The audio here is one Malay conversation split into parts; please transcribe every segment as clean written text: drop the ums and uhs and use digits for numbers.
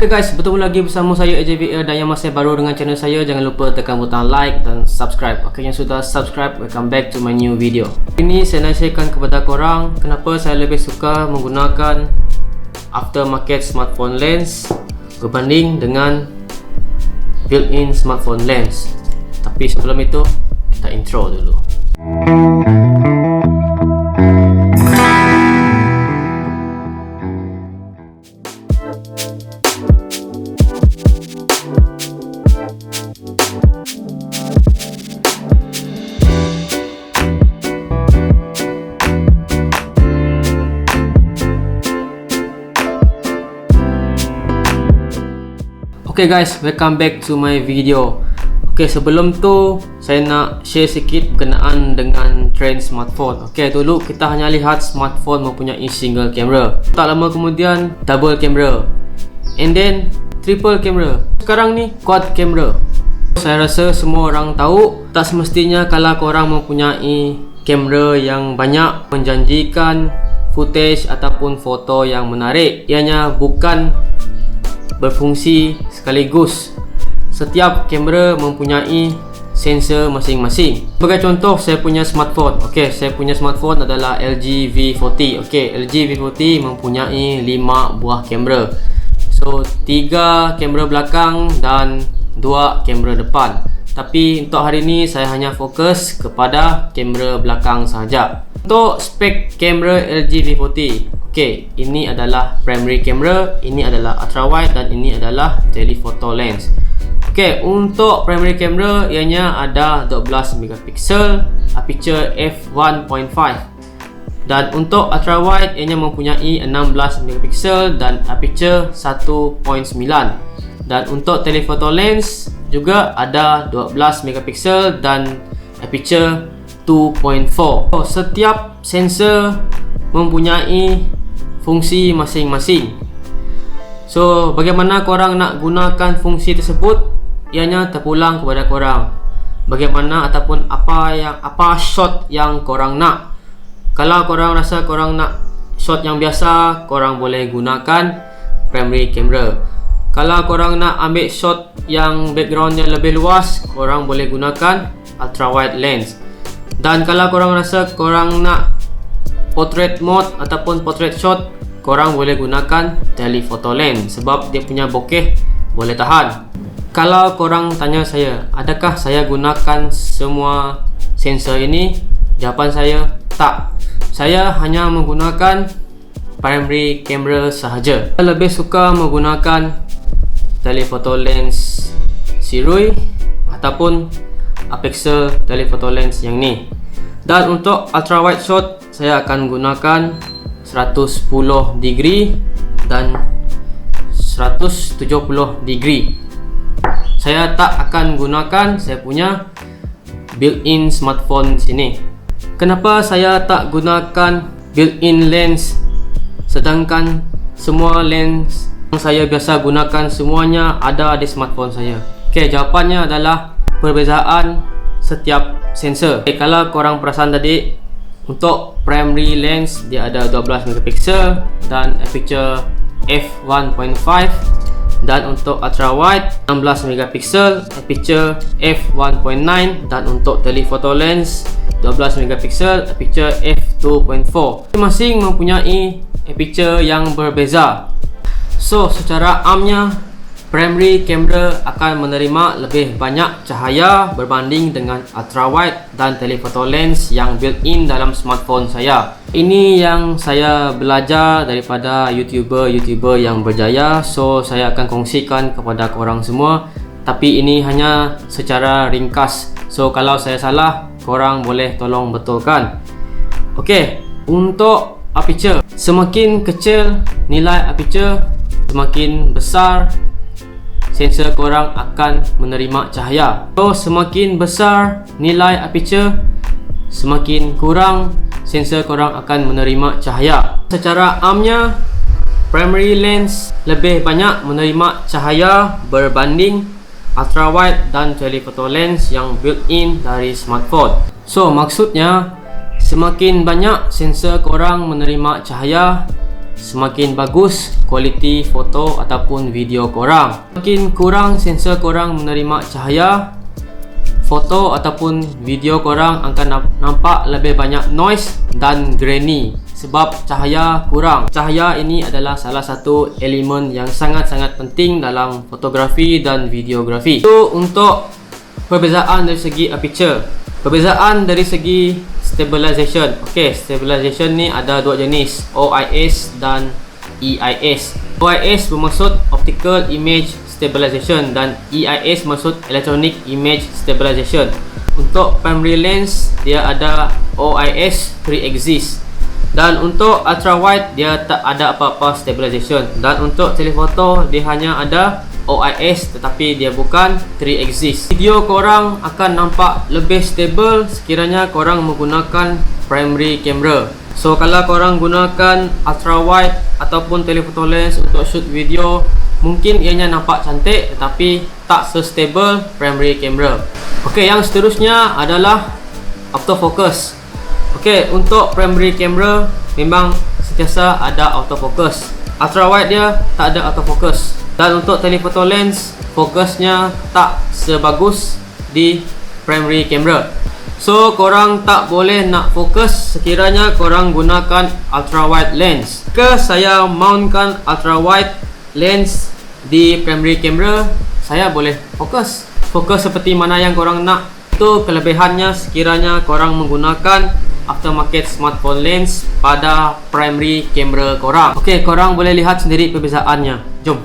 Okay guys, bertemu lagi bersama saya AJVL, dan yang masih baru dengan channel saya, jangan lupa tekan butang like dan subscribe. Okay, yang sudah subscribe, welcome back to my new video. Ini saya nak sharekan kepada korang kenapa saya lebih suka menggunakan aftermarket smartphone lens berbanding dengan built-in smartphone lens. Tapi sebelum itu, kita intro dulu. Okay guys, welcome back to my video. Okay, sebelum tu saya nak share sikit berkenaan dengan trend smartphone. Okay, dulu kita hanya lihat smartphone mempunyai single camera. Tak lama kemudian double camera, and then triple camera. Sekarang ni quad camera. Saya rasa semua orang tahu, tak semestinya kalau korang mempunyai kamera yang banyak menjanjikan footage ataupun foto yang menarik, ianya bukan berfungsi sekaligus. Setiap kamera mempunyai sensor masing-masing. Sebagai contoh, saya punya smartphone. Okey, saya punya smartphone adalah LG V40. Okey, LG V40 mempunyai 5 buah kamera. So, 3 kamera belakang dan 2 kamera depan. Tapi untuk hari ini saya hanya fokus kepada kamera belakang sahaja. Untuk spek kamera LG V40, okey, ini adalah primary camera, ini adalah ultra wide, dan ini adalah telephoto lens. Okey, untuk primary camera ianya ada 12 megapiksel, aperture f1.5. Dan untuk ultra wide ianya mempunyai 16 megapiksel dan aperture 1.9. Dan untuk telephoto lens juga ada 12 megapiksel dan aperture 2.4. Setiap sensor mempunyai fungsi masing-masing. So, bagaimana korang nak gunakan fungsi tersebut? Ianya terpulang kepada korang. Bagaimana ataupun apa shot yang korang nak. Kalau korang rasa korang nak shot yang biasa, korang boleh gunakan primary camera. Kalau korang nak ambil shot yang backgroundnya lebih luas, korang boleh gunakan ultra wide lens. Dan kalau korang rasa korang nak portrait mode ataupun portrait shot, korang boleh gunakan telephoto lens sebab dia punya bokeh boleh tahan. Kalau korang tanya saya, adakah saya gunakan semua sensor ini? Jawapan saya, tak. Saya hanya menggunakan primary camera sahaja. Saya lebih suka menggunakan telephoto lens sirui ataupun apexel telephoto lens yang ni. Dan untuk ultra wide shot, saya akan gunakan 110 degree dan 170 degree. Saya tak akan gunakan saya punya built-in smartphone sini. Kenapa saya tak gunakan built-in lens sedangkan semua lens yang saya biasa gunakan semuanya ada di smartphone saya? Okay, jawapannya adalah perbezaan setiap sensor. Okay, kalau korang perasan tadi, untuk primary lens dia ada 12 megapiksel dan aperture f1.5, dan untuk ultra wide 16 megapiksel, aperture f1.9, dan untuk telephoto lens 12 megapiksel, aperture f2.4. Masing-masing mempunyai aperture yang berbeza. So, secara amnya primary camera akan menerima lebih banyak cahaya berbanding dengan ultra wide dan telephoto lens yang built-in dalam smartphone saya. Ini yang saya belajar daripada YouTuber yang berjaya. So, saya akan kongsikan kepada korang semua. Tapi ini hanya secara ringkas. So, kalau saya salah, korang boleh tolong betulkan. Okey, untuk aperture, semakin kecil nilai aperture, semakin besar sensor korang akan menerima cahaya. So, semakin besar nilai aperture, semakin kurang sensor korang akan menerima cahaya. Secara amnya, primary lens lebih banyak menerima cahaya berbanding ultra wide dan telephoto lens yang built-in dari smartphone. So, maksudnya semakin banyak sensor korang menerima cahaya, semakin bagus kualiti foto ataupun video korang. Semakin kurang sensor korang menerima cahaya, foto ataupun video korang akan nampak lebih banyak noise dan grainy sebab cahaya kurang. Cahaya ini adalah salah satu elemen yang sangat-sangat penting dalam fotografi dan videografi. Itu untuk perbezaan dari segi aperture. Perbezaan dari segi stabilization. Okey, stabilization ni ada dua jenis, OIS dan EIS. OIS bermaksud Optical Image Stabilization dan EIS maksud Electronic Image Stabilization. Untuk primary lens dia ada OIS pre-exist, dan untuk ultra wide dia tak ada apa-apa stabilization, dan untuk telefoto dia hanya ada OIS tetapi dia bukan pre-exist. Video korang akan nampak lebih stable sekiranya korang menggunakan primary camera. So kalau korang gunakan ultra wide ataupun telephoto lens untuk shoot video, mungkin ianya nampak cantik tetapi tak se-stable primary camera. Okey, yang seterusnya adalah autofocus. Okey, untuk primary camera memang sentiasa ada autofocus. Ultra wide dia tak ada autofocus. Dan untuk telephoto lens, fokusnya tak sebagus di primary camera. So korang tak boleh nak fokus sekiranya korang gunakan ultra wide lens. Saya mountkan ultra wide lens di primary camera, saya boleh fokus seperti mana yang korang nak. Itu kelebihannya sekiranya korang menggunakan aftermarket smartphone lens pada primary camera korang. Okey, korang boleh lihat sendiri perbezaannya. Jom.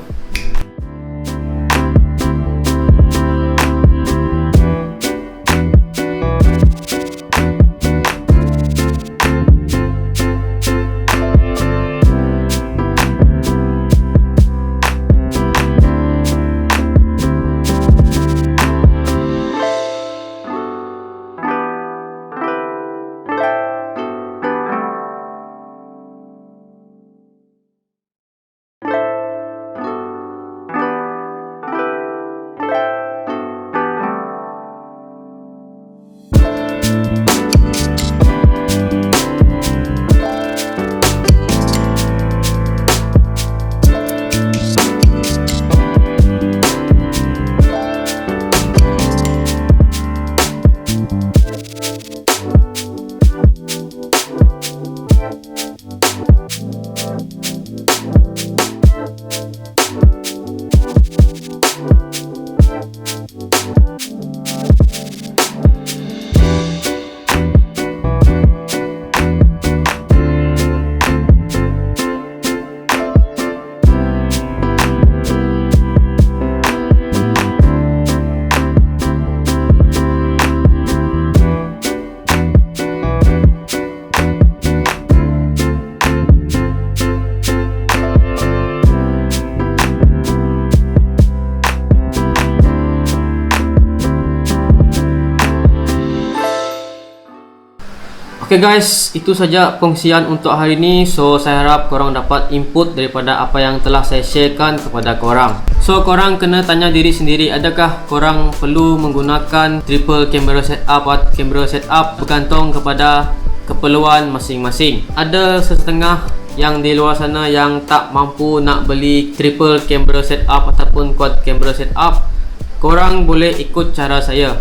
Oke guys, itu saja kongsian untuk hari ini. So saya harap korang dapat input daripada apa yang telah saya sharekan kepada korang. So korang kena tanya diri sendiri, adakah korang perlu menggunakan triple camera setup atau camera setup, bergantung kepada keperluan masing-masing. Ada setengah yang di luar sana yang tak mampu nak beli triple camera setup ataupun quad camera setup. Korang boleh ikut cara saya.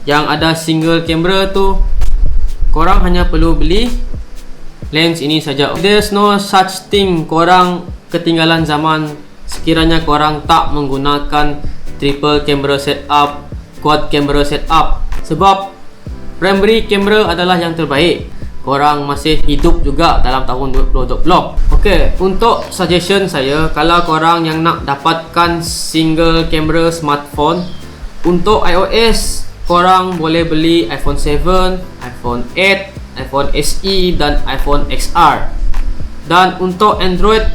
Yang ada single camera tu, korang hanya perlu beli lens ini saja. There's no such thing korang ketinggalan zaman sekiranya korang tak menggunakan triple camera setup, quad camera setup, sebab primary camera adalah yang terbaik. Korang masih hidup juga dalam tahun 2020. Okey, untuk suggestion saya, kalau korang yang nak dapatkan single camera smartphone, untuk iOS korang boleh beli iPhone 7, iPhone 8, iPhone SE dan iPhone XR. Dan untuk Android,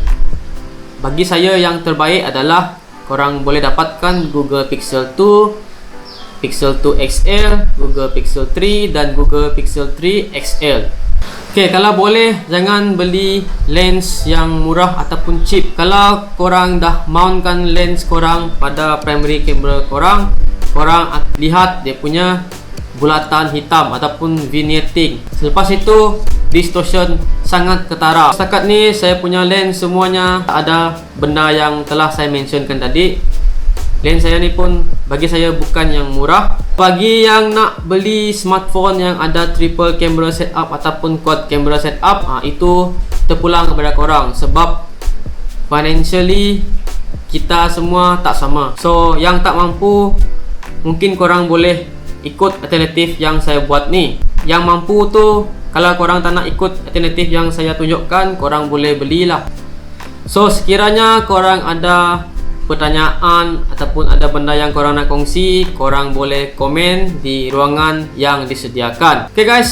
bagi saya yang terbaik adalah korang boleh dapatkan Google Pixel 2, Pixel 2 XL, Google Pixel 3 dan Google Pixel 3 XL. Okay, kalau boleh jangan beli lens yang murah ataupun cheap. Kalau korang dah mountkan lens korang pada primary camera korang, korang lihat dia punya bulatan hitam ataupun vignetting. Selepas itu distortion sangat ketara. Setakat ni saya punya lens semuanya tak ada benda yang telah saya mentionkan tadi. Lens saya ni pun bagi saya bukan yang murah. Bagi yang nak beli smartphone yang ada triple camera setup ataupun quad camera setup, itu terpulang kepada korang, sebab financially kita semua tak sama. So yang tak mampu, mungkin korang boleh ikut alternatif yang saya buat ni. Yang mampu tu, kalau korang tak nak ikut alternatif yang saya tunjukkan, korang boleh belilah. So sekiranya korang ada pertanyaan ataupun ada benda yang korang nak kongsi, korang boleh komen di ruangan yang disediakan. Okay guys,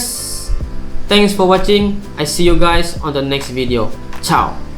thanks for watching. I see you guys on the next video. Ciao.